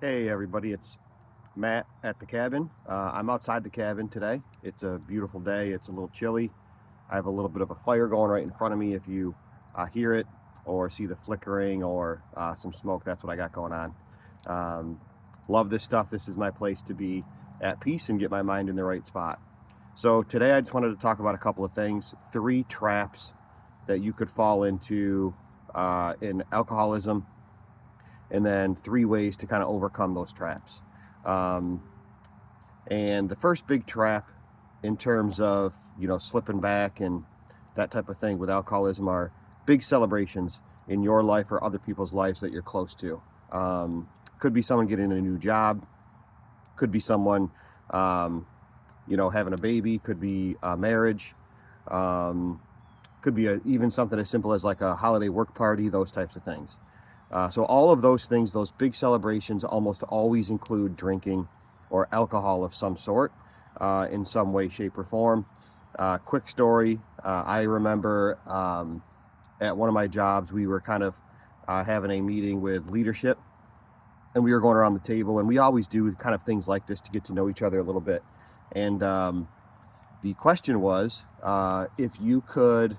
Hey everybody, it's Matt at the cabin. I'm outside the cabin today. It's a beautiful day. It's a little chilly. I have a little bit of a fire going right in front of me. If you hear it or see the flickering or some smoke, that's what I got going on. Um, Love this stuff. This is my place to be at peace and get my mind in the right spot. So today I just wanted to talk about a couple of things. 3 traps that you could fall into in alcoholism, and then 3 ways to kind of overcome those traps. Um, and the first big trap in terms of, slipping back and that type of thing with alcoholism are big celebrations in your life or other people's lives that you're close to. Could be someone getting a new job, could be someone, having a baby, could be a marriage, um, could be even something as simple as like a holiday work party, those types of things. So all of those things, those big celebrations almost always include drinking or alcohol of some sort in some way, shape, or form. Quick story, I remember at one of my jobs, we were kind of having a meeting with leadership, and we were going around the table, and we always do kind of things like this to get to know each other a little bit. And the question was, if you could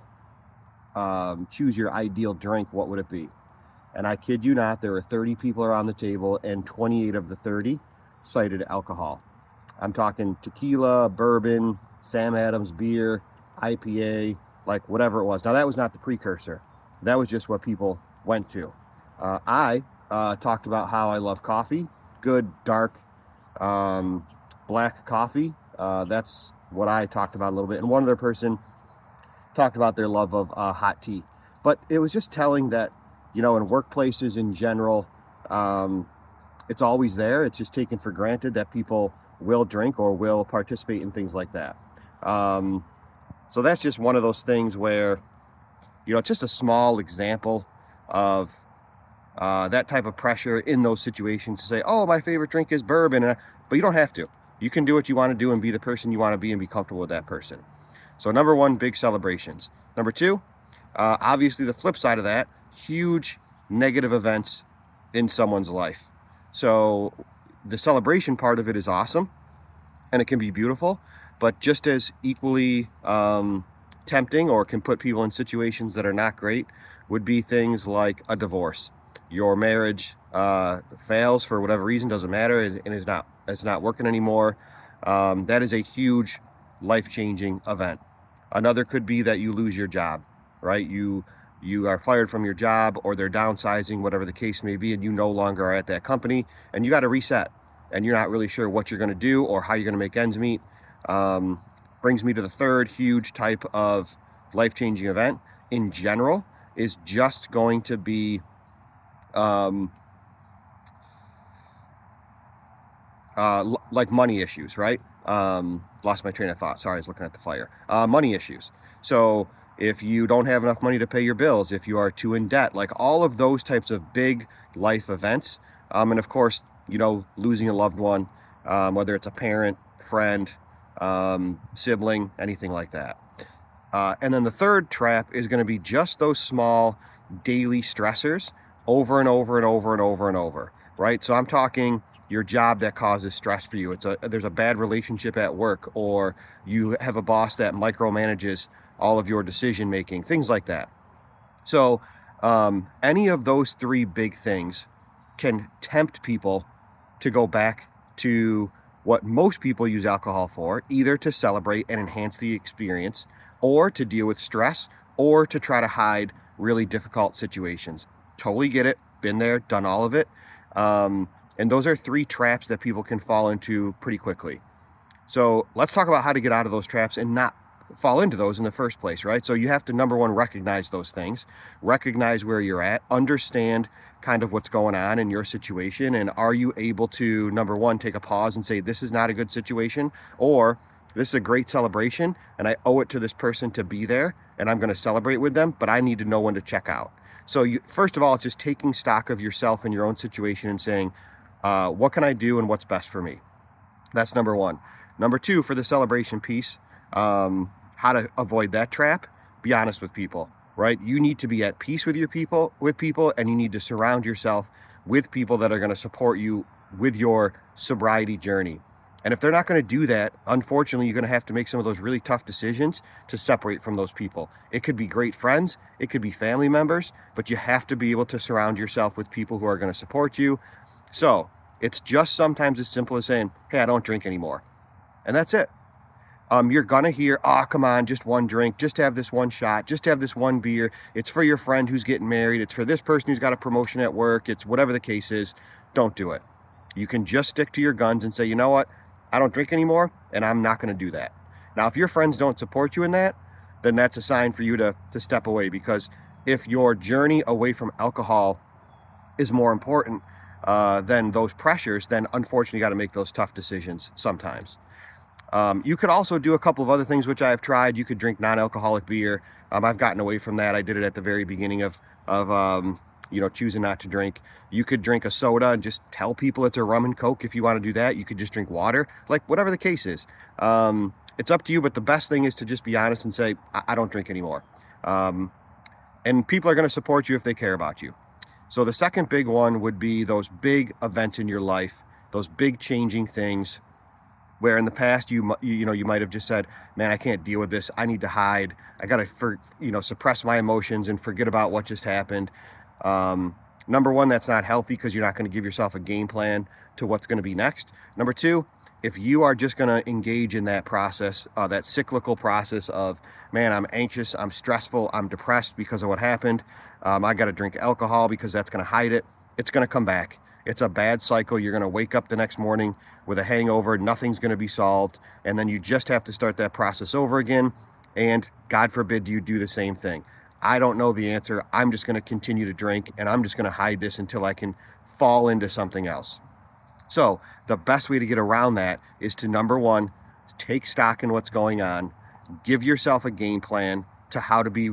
choose your ideal drink, what would it be? And I kid you not, there were 30 people around the table, and 28 of the 30 cited alcohol. I'm talking tequila, bourbon, Sam Adams beer, IPA, like whatever it was. Now, that was not the precursor. That was just what people went to. I talked about how I love coffee, good, dark, um, black coffee. That's what I talked about a little bit. And one other person talked about their love of hot tea. But it was just telling that, in workplaces in general, um, it's always there. It's just taken for granted that people will drink or will participate in things like that. Um, so that's just one of those things where, it's just a small example of that type of pressure in those situations to say, oh, my favorite drink is bourbon. But you don't have to. You can do what you want to do and be the person you want to be and be comfortable with that person. So number one, big celebrations. Number two, obviously the flip side of that, huge negative events in someone's life. So the celebration part of it is awesome and it can be beautiful, but just as equally tempting or can put people in situations that are not great would be things like a divorce. Your marriage fails for whatever reason, doesn't matter, and it's not working anymore. That is a huge life-changing event. Another could be that you lose your job, right? You are fired from your job, or they're downsizing, whatever the case may be, and you no longer are at that company, and you got to reset, and you're not really sure what you're going to do or how you're going to make ends meet. Um, Brings me to the third huge type of life-changing event in general is just going to be um, like money issues, right? Lost my train of thought. Sorry, I was looking at the fire. Money issues. So if you don't have enough money to pay your bills, if you are too in debt, like all of those types of big life events, and of course, losing a loved one, whether it's a parent, friend, sibling, anything like that. And then the third trap is going to be just those small daily stressors over and over and over and over and over, right? So I'm talking your job that causes stress for you. There's a bad relationship at work, or you have a boss that micromanages all of your decision making, things like that. So any of those 3 big things can tempt people to go back to what most people use alcohol for, either to celebrate and enhance the experience, or to deal with stress, or to try to hide really difficult situations. Totally get it. Been there, done all of it. And those are 3 traps that people can fall into pretty quickly. So let's talk about how to get out of those traps and not fall into those in the first place, right? So you have to, number one, recognize those things, recognize where you're at, understand kind of what's going on in your situation, and are you able to, number one, take a pause and say, this is not a good situation, or this is a great celebration, and I owe it to this person to be there, and I'm going to celebrate with them, but I need to know when to check out. So first of all, it's just taking stock of yourself and your own situation and saying, what can I do and what's best for me? That's number one. Number two, for the celebration piece, how to avoid that trap, be honest with people, right? You need to be at peace with people, and you need to surround yourself with people that are going to support you with your sobriety journey. And if they're not going to do that, unfortunately, you're going to have to make some of those really tough decisions to separate from those people. It could be great friends, it could be family members, but you have to be able to surround yourself with people who are going to support you. So it's just sometimes as simple as saying, hey, I don't drink anymore. And that's it. You're going to hear, oh, come on, just one drink, just have this one shot, just have this one beer. It's for your friend who's getting married. It's for this person who's got a promotion at work. It's whatever the case is. Don't do it. You can just stick to your guns and say, you know what? I don't drink anymore, and I'm not going to do that. Now, if your friends don't support you in that, then that's a sign for you to step away, because if your journey away from alcohol is more important than those pressures, then unfortunately you got to make those tough decisions sometimes. You could also do a couple of other things, which I have tried. You could drink non-alcoholic beer. I've gotten away from that. I did it at the very beginning of choosing not to drink. You could drink a soda and just tell people it's a rum and Coke if you want to do that. You could just drink water, like whatever the case is. It's up to you, but the best thing is to just be honest and say, I don't drink anymore. And people are going to support you if they care about you. So the second big one would be those big events in your life, those big changing things where in the past you might have just said, man, I can't deal with this. I need to hide. I got to suppress my emotions and forget about what just happened. Number one, that's not healthy, because you're not going to give yourself a game plan to what's going to be next. Number two, if you are just going to engage in that process, that cyclical process of, man, I'm anxious, I'm stressful, I'm depressed because of what happened, I got to drink alcohol because that's going to hide it, it's going to come back. It's a bad cycle. You're going to wake up the next morning with a hangover, nothing's going to be solved, and then you just have to start that process over again, and God forbid you do the same thing. I don't know the answer. I'm just going to continue to drink, and I'm just going to hide this until I can fall into something else. So the best way to get around that is to, number one, take stock in what's going on, give yourself a game plan to how to be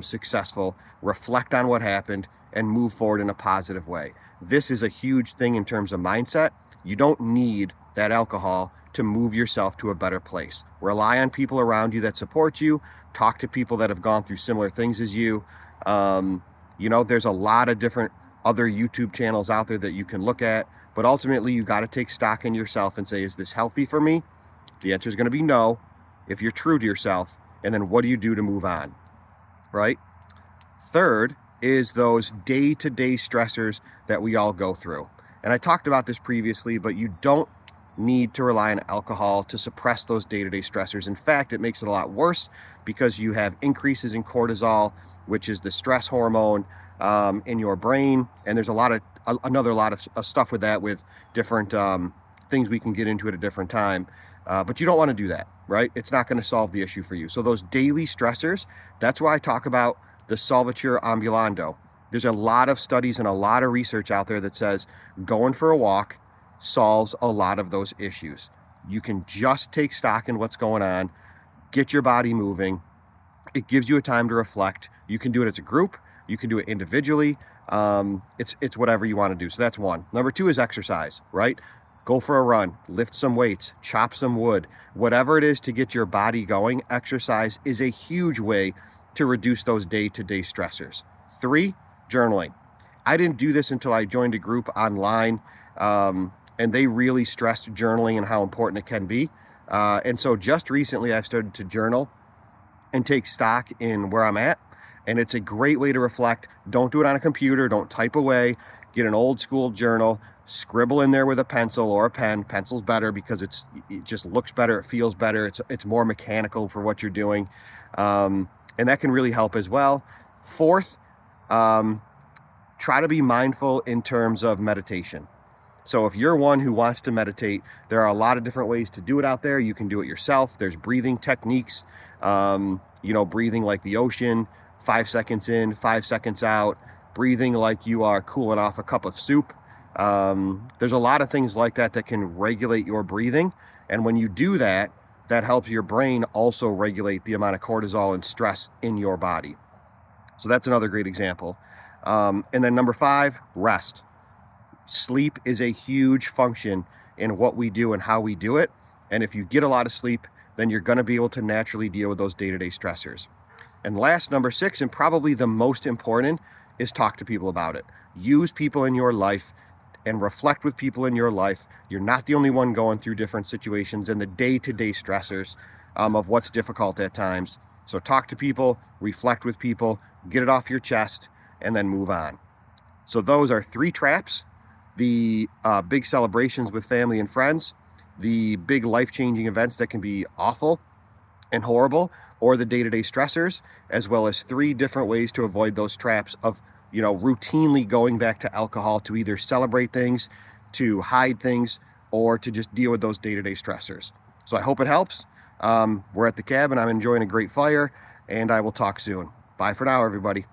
successful, reflect on what happened, and move forward in a positive way. This is a huge thing in terms of mindset. You don't need that alcohol to move yourself to a better place. Rely on people around you that support you. Talk to people that have gone through similar things as you. There's a lot of different other YouTube channels out there that you can look at, but ultimately you got to take stock in yourself and say, is this healthy for me? The answer is going to be no, if you're true to yourself. And then what do you do to move on, right? Third is those day-to-day stressors that we all go through. And I talked about this previously, but you don't need to rely on alcohol to suppress those day-to-day stressors. In fact, it makes it a lot worse, because you have increases in cortisol, which is the stress hormone in your brain. And there's a lot of stuff with that, with different things we can get into at a different time. But you don't want to do that, right? It's not going to solve the issue for you. So those daily stressors, that's why I talk about the Solvitur Ambulando. There's a lot of studies and a lot of research out there that says going for a walk solves a lot of those issues. You can just take stock in what's going on, get your body moving. It gives you a time to reflect. You can do it as a group. You can do it individually. It's whatever you want to do. So that's one. Number two is exercise, right? Go for a run, lift some weights, chop some wood, whatever it is to get your body going. Exercise is a huge way to reduce those day-to-day stressors. 3, journaling. I didn't do this until I joined a group online, and they really stressed journaling and how important it can be. And so just recently I started to journal and take stock in where I'm at. And it's a great way to reflect. Don't do it on a computer. Don't type away. Get an old school journal. Scribble in there with a pencil or a pen. Pencil's better because it just looks better. It feels better. It's more mechanical for what you're doing. And that can really help as well. Fourth, try to be mindful in terms of meditation. So if you're one who wants to meditate, there are a lot of different ways to do it out there. You can do it yourself. There's breathing techniques, breathing like the ocean, 5 seconds in, 5 seconds out, breathing like you are cooling off a cup of soup. There's a lot of things like that that can regulate your breathing. And when you do that, that helps your brain also regulate the amount of cortisol and stress in your body. So that's another great example. And then number 5, rest. Sleep is a huge function in what we do and how we do it. And if you get a lot of sleep, then you're going to be able to naturally deal with those day-to-day stressors. And last, number 6, and probably the most important, is talk to people about it. Use people in your life and reflect with people in your life. You're not the only one going through different situations and the day-to-day stressors of what's difficult at times. So talk to people, reflect with people, get it off your chest, and then move on. So those are 3 traps: the big celebrations with family and friends, the big life-changing events that can be awful and horrible, or the day-to-day stressors, as well as 3 different ways to avoid those traps of, routinely going back to alcohol to either celebrate things, to hide things, or to just deal with those day-to-day stressors. So I hope it helps. We're at the cabin. I'm enjoying a great fire, and I will talk soon. Bye for now, everybody.